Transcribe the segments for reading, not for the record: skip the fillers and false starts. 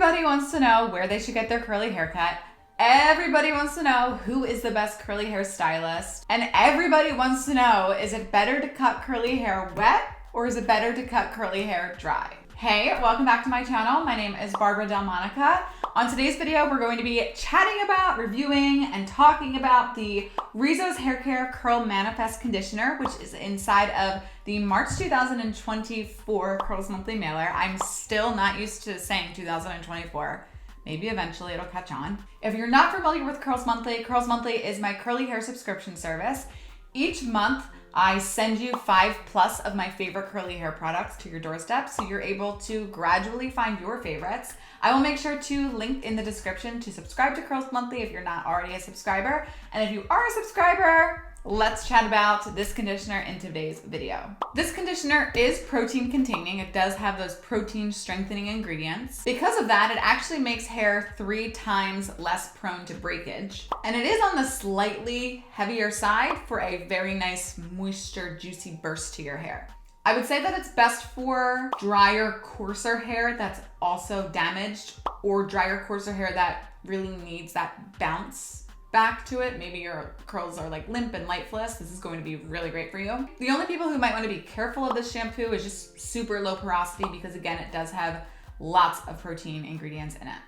Everybody wants to know where they should get their curly haircut. Everybody wants to know who is the best curly hair stylist. And everybody wants to know, is it better to cut curly hair wet or is it better to cut curly hair dry? Hey, welcome back to my channel. My name is Barbara Delmonica. On today's video, we're going to be chatting about, reviewing, and talking about the Rezos Hair Care Curl Manifest Conditioner, which is inside of the March 2024 Curls Monthly mailer. I'm still not used to saying 2024. Maybe eventually it'll catch on. If you're not familiar with Curls Monthly is my curly hair subscription service. Each month, I send you 5+ of my favorite curly hair products to your doorstep, so you're able to gradually find your favorites. I will make sure to link in the description to subscribe to Curls Monthly if you're not already a subscriber. And if you are a subscriber, let's chat about this conditioner in today's video. This conditioner is protein containing. It does have those protein strengthening ingredients. Because of that, it actually makes hair 3 times less prone to breakage. And it is on the slightly heavier side for a very nice moisture, juicy burst to your hair. I would say that it's best for drier, coarser hair that's also damaged, or drier, coarser hair that really needs that bounce back to it. Maybe your curls are like limp and lifeless. This is going to be really great for you. The only people who might want to be careful of this shampoo is just super low porosity, because again, it does have lots of protein ingredients in it.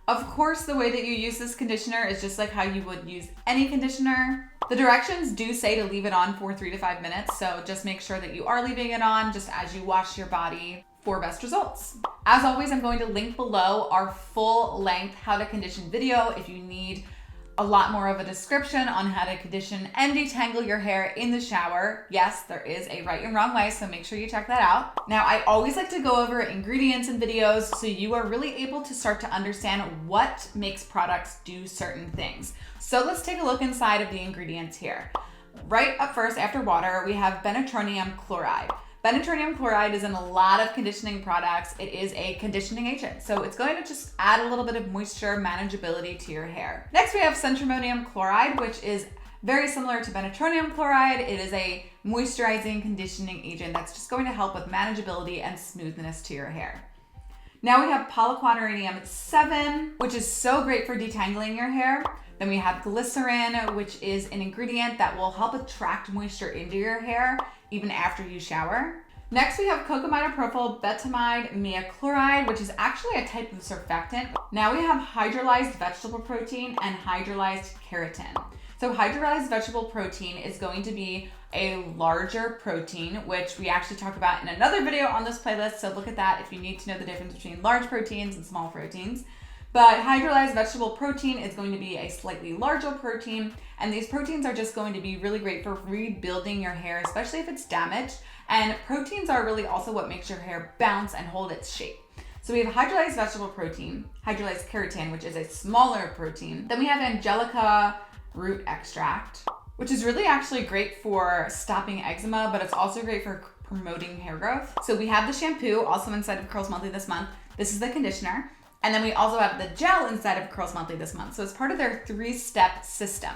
Of course, the way that you use this conditioner is just like how you would use any conditioner. The directions do say to leave it on for 3 to 5 minutes, so just make sure that you are leaving it on just as you wash your body for best results. As always, I'm going to link below our full-length how to condition video if you need a lot more of a description on how to condition and detangle your hair in the shower. Yes, there is a right and wrong way, so make sure you check that out. Now, I always like to go over ingredients in videos so you are really able to start to understand what makes products do certain things. So let's take a look inside of the ingredients here. Right up first, after water, we have benzotronium chloride. Benzotronium chloride is in a lot of conditioning products. It is a conditioning agent, so it's going to just add a little bit of moisture manageability to your hair. Next, we have centrimonium chloride, which is very similar to benzotronium chloride. It is a moisturizing conditioning agent that's just going to help with manageability and smoothness to your hair. Now we have polyquaternium 7, which is so great for detangling your hair. Then we have glycerin, which is an ingredient that will help attract moisture into your hair even after you shower. Next, we have cocamidopropyl betamide mea chloride, which is actually a type of surfactant. Now we have hydrolyzed vegetable protein and hydrolyzed keratin. So hydrolyzed vegetable protein is going to be a larger protein, which we actually talk about in another video on this playlist. So look at that if you need to know the difference between large proteins and small proteins. But hydrolyzed vegetable protein is going to be a slightly larger protein, and these proteins are just going to be really great for rebuilding your hair, especially if it's damaged. And proteins are really also what makes your hair bounce and hold its shape. So we have hydrolyzed vegetable protein, hydrolyzed keratin, which is a smaller protein. Then we have angelica root extract, which is really actually great for stopping eczema, but it's also great for promoting hair growth. So we have the shampoo also inside of Curls Monthly this month. This is the conditioner. And then we also have the gel inside of Curls Monthly this month. So it's part of their 3-step system.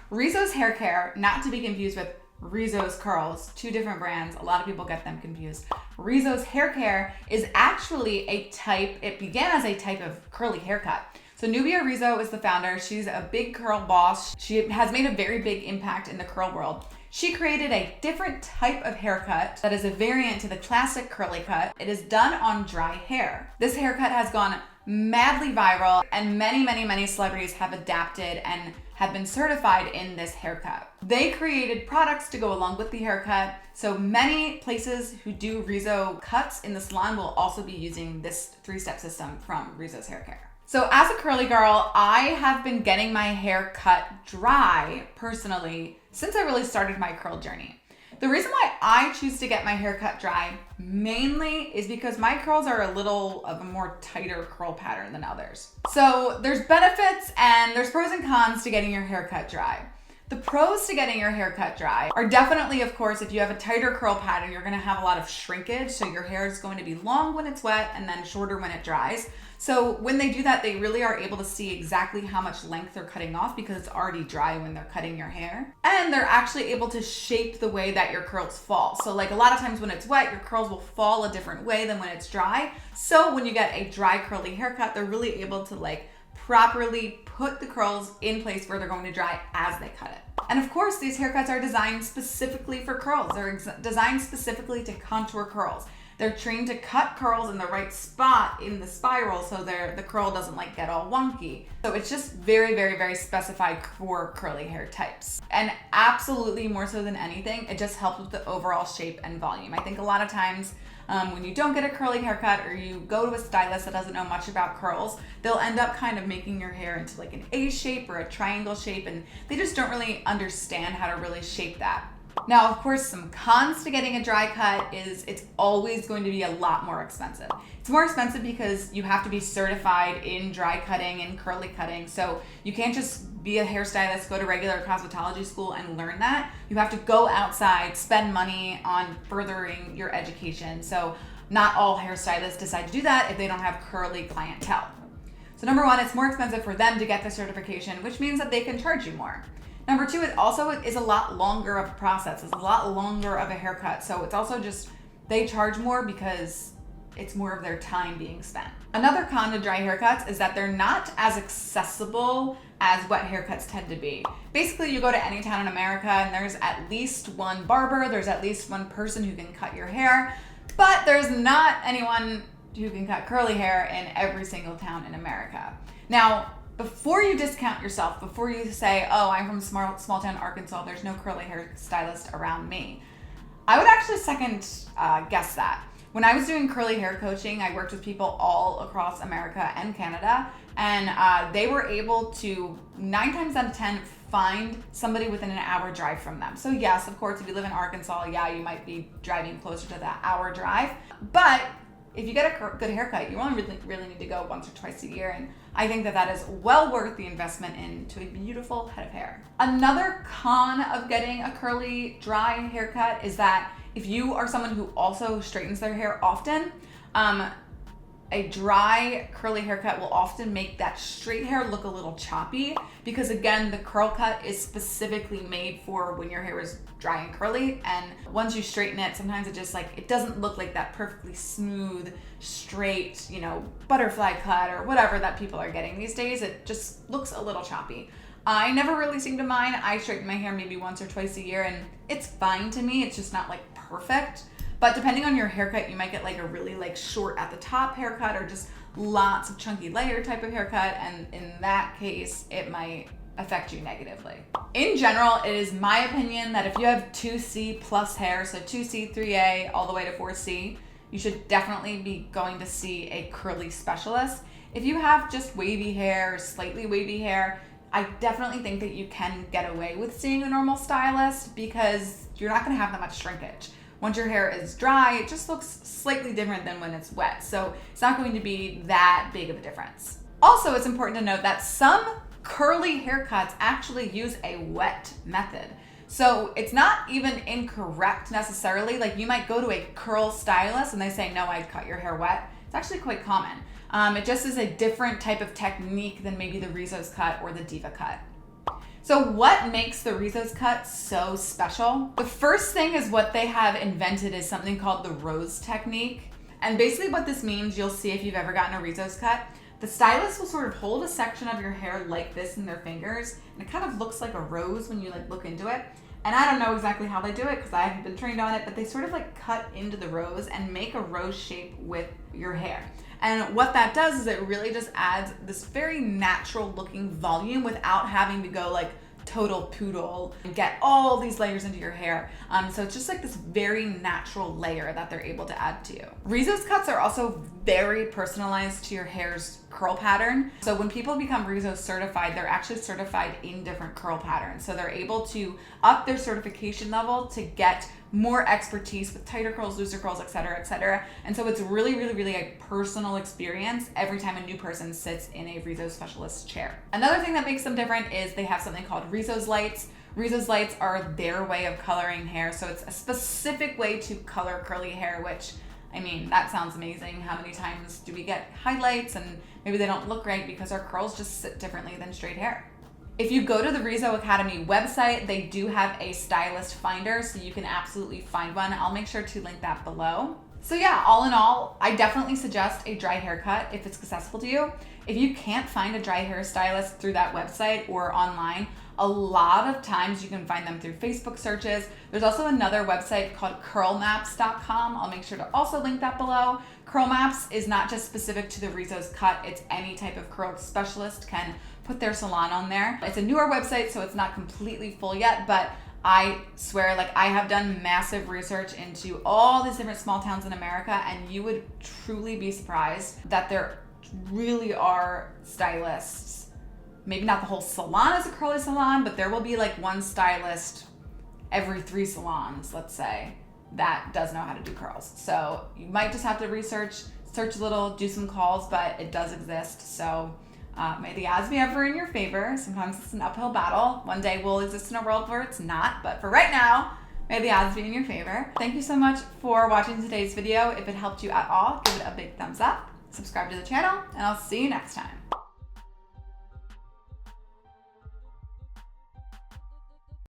Rezos Hair Care, not to be confused with Rezos Curls, 2 different brands. A lot of people get them confused. Rezos Hair Care is actually a type, it began as a type of curly haircut. So Nubia Rezo is the founder. She's a big curl boss. She has made a very big impact in the curl world. She created a different type of haircut that is a variant to the classic curly cut. It is done on dry hair. This haircut has gone madly viral, and many celebrities have adapted and have been certified in this haircut. They created products to go along with the haircut, so many places who do Rezo cuts in the salon will also be using this 3-step system from Rezos Hair Care. So as a curly girl, I have been getting my hair cut dry personally since I really started my curl journey. The reason why I choose to get my hair cut dry mainly is because my curls are a little of a more tighter curl pattern than others. So there's benefits and there's pros and cons to getting your hair cut dry. The pros to getting your hair cut dry are definitely, of course, if you have a tighter curl pattern, you're gonna have a lot of shrinkage. So your hair is going to be long when it's wet and then shorter when it dries. So when they do that, they really are able to see exactly how much length they're cutting off because it's already dry when they're cutting your hair. And they're actually able to shape the way that your curls fall. So like a lot of times when it's wet, your curls will fall a different way than when it's dry. So when you get a dry curly haircut, they're really able to like properly put the curls in place where they're going to dry as they cut it. And of course, these haircuts are designed specifically for curls. They're designed specifically to contour curls. They're trained to cut curls in the right spot in the spiral so the curl doesn't like get all wonky. So it's just very, very, very specified for curly hair types. And absolutely more so than anything, it just helps with the overall shape and volume. I think a lot of times when you don't get a curly haircut or you go to a stylist that doesn't know much about curls, they'll end up kind of making your hair into like an A shape or a triangle shape, and they just don't really understand how to really shape that. Now, of course, some cons to getting a dry cut is it's always going to be a lot more expensive. It's more expensive because you have to be certified in dry cutting and curly cutting. So you can't just be a hairstylist, go to regular cosmetology school and learn that. You have to go outside, spend money on furthering your education. So not all hairstylists decide to do that if they don't have curly clientele. So number one, it's more expensive for them to get the certification, which means that they can charge you more. Number two, it also is a lot longer of a process. It's a lot longer of a haircut. So it's also just, they charge more because it's more of their time being spent. Another con to dry haircuts is that they're not as accessible as wet haircuts tend to be. Basically, you go to any town in America and there's at least one barber, there's at least one person who can cut your hair, but there's not anyone who can cut curly hair in every single town in America. Now, before you discount yourself, before you say, oh, I'm from small town Arkansas, there's no curly hair stylist around me, I would actually second guess that. When I was doing curly hair coaching, I worked with people all across America and Canada, and they were able to 9 times out of 10 find somebody within an hour drive from them. So yes, of course, if you live in Arkansas, yeah, you might be driving closer to that hour drive, but if you get a good haircut, you only really need to go once or twice a year, and I think that is well worth the investment into a beautiful head of hair. Another con of getting a curly, dry haircut is that if you are someone who also straightens their hair often, a dry curly haircut will often make that straight hair look a little choppy because again, the curl cut is specifically made for when your hair is dry and curly, and once you straighten it, sometimes it just it doesn't look like that perfectly smooth, straight, butterfly cut or whatever that people are getting these days. It just looks a little choppy. I never really seem to mind. I straighten my hair maybe once or twice a year and it's fine to me. It's just not perfect. But depending on your haircut, you might get a really short at the top haircut or just lots of chunky layer type of haircut. And in that case, it might affect you negatively. In general, it is my opinion that if you have 2C plus hair, so 2C, 3A, all the way to 4C, you should definitely be going to see a curly specialist. If you have just wavy hair, slightly wavy hair, I definitely think that you can get away with seeing a normal stylist because you're not gonna have that much shrinkage. Once your hair is dry, it just looks slightly different than when it's wet. So it's not going to be that big of a difference. Also, it's important to note that some curly haircuts actually use a wet method. So it's not even incorrect necessarily. You might go to a curl stylist and they say, no, I'd cut your hair wet. It's actually quite common. It just is a different type of technique than maybe the Rezos cut or the Diva cut. So what makes the Rezos cut so special? The first thing is what they have invented is something called the rose technique. And basically what this means, you'll see if you've ever gotten a Rezos cut, the stylist will sort of hold a section of your hair like this in their fingers, and it kind of looks like a rose when you look into it. And I don't know exactly how they do it because I haven't been trained on it, but they sort of cut into the rose and make a rose shape with your hair. And what that does is it really just adds this very natural looking volume without having to go total poodle and get all these layers into your hair. So it's just this very natural layer that they're able to add to you. Rezos cuts are also very personalized to your hair's curl pattern. So when people become Rezos certified, they're actually certified in different curl patterns. So they're able to up their certification level to get more expertise with tighter curls, looser curls, et cetera, et cetera. And so it's really, really, really a personal experience every time a new person sits in a Rezos specialist chair. Another thing that makes them different is they have something called Rezos lights. Rezos lights are their way of coloring hair. So it's a specific way to color curly hair, which I mean, that sounds amazing. How many times do we get highlights and maybe they don't look right because our curls just sit differently than straight hair? If you go to the Rezo Academy website, they do have a stylist finder, so you can absolutely find one. I'll make sure to link that below. So yeah, all in all, I definitely suggest a dry haircut if it's accessible to you. If you can't find a dry hairstylist through that website or online, a lot of times you can find them through Facebook searches. There's also another website called curlmaps.com. I'll make sure to also link that below. Curl Maps is not just specific to the Rezo's cut, it's any type of curl specialist can put their salon on there. It's a newer website, so it's not completely full yet, but I swear, like, I have done massive research into all these different small towns in America, and you would truly be surprised that there really are stylists. Maybe not the whole salon is a curly salon, but there will be like one stylist every 3 salons, let's say, that does know how to do curls. So you might just have to search a little, do some calls, but it does exist. So may the odds be ever in your favor. Sometimes it's an uphill battle. One day we'll exist in a world where it's not, but for right now, may the odds be in your favor. Thank you so much for watching today's video. If it helped you at all, give it a big thumbs up, subscribe to the channel, and I'll see you next time.